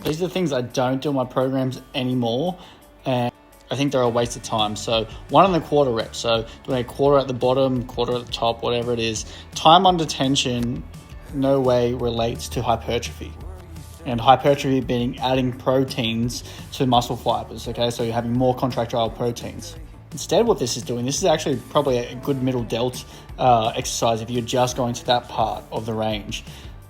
These are the things I don't do in my programs anymore, and I think they're a waste of time. So 1.25 reps. So doing a quarter at the bottom, quarter at the top, whatever it is. Time under tension no way relates to hypertrophy. And hypertrophy being adding proteins to muscle fibers, okay? So you're having more contractile proteins. Instead, what this is actually probably a good middle delt exercise if you're just going to that part of the range.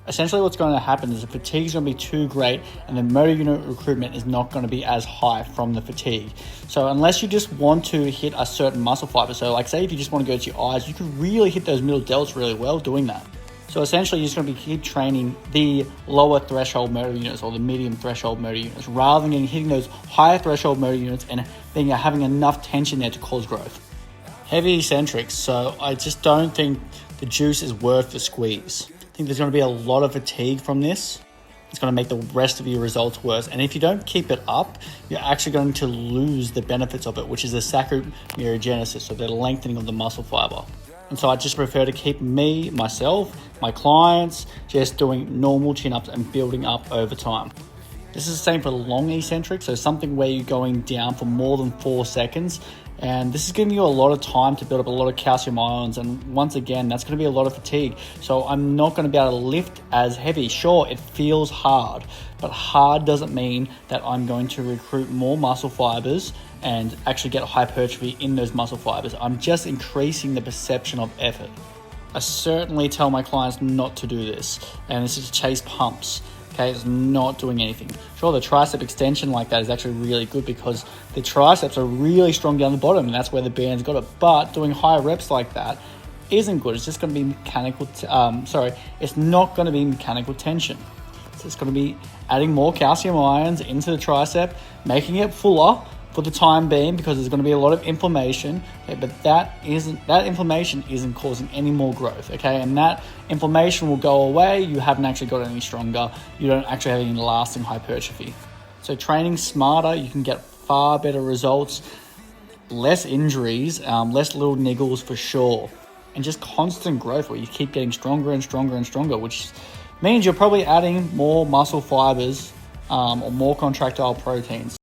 Essentially what's going to happen is the fatigue is going to be too great and the motor unit recruitment is not going to be as high from the fatigue. So unless you just want to hit a certain muscle fiber, so like say if you just want to go to your eyes, you could really hit those middle delts really well doing that. So essentially you're just going to keep training the lower threshold motor units or the medium threshold motor units rather than hitting those higher threshold motor units and having enough tension there to cause growth. Heavy eccentrics, so I just don't think the juice is worth the squeeze. I think there's going to be a lot of fatigue from this. It's going to make the rest of your results worse. And if you don't keep it up, you're actually going to lose the benefits of it, which is the sacromyogenesis, so the lengthening of the muscle fiber. And so I just prefer to keep myself, my clients, just doing normal chin-ups and building up over time. This is the same for long eccentric, so something where you're going down for more than 4 seconds. And this is giving you a lot of time to build up a lot of calcium ions. And once again, that's going to be a lot of fatigue. So I'm not going to be able to lift as heavy. Sure, it feels hard, but hard doesn't mean that I'm going to recruit more muscle fibers and actually get hypertrophy in those muscle fibers. I'm just increasing the perception of effort. I certainly tell my clients not to do this. And this is to chase pumps. Okay, it's not doing anything. Sure, the tricep extension like that is actually really good because the triceps are really strong down the bottom and that's where the band's got it. But doing higher reps like that isn't good. It's just going to be it's not going to be mechanical tension. So it's going to be adding more calcium ions into the tricep, making it fuller for the time being because there's going to be a lot of inflammation, okay, but that inflammation isn't causing any more growth, okay, and that inflammation will go away. You haven't actually got any stronger. You don't actually have any lasting hypertrophy. So training smarter, you can get far better results, less injuries, less little niggles for sure, and just constant growth where you keep getting stronger and stronger and stronger, which means you're probably adding more muscle fibers or more contractile proteins.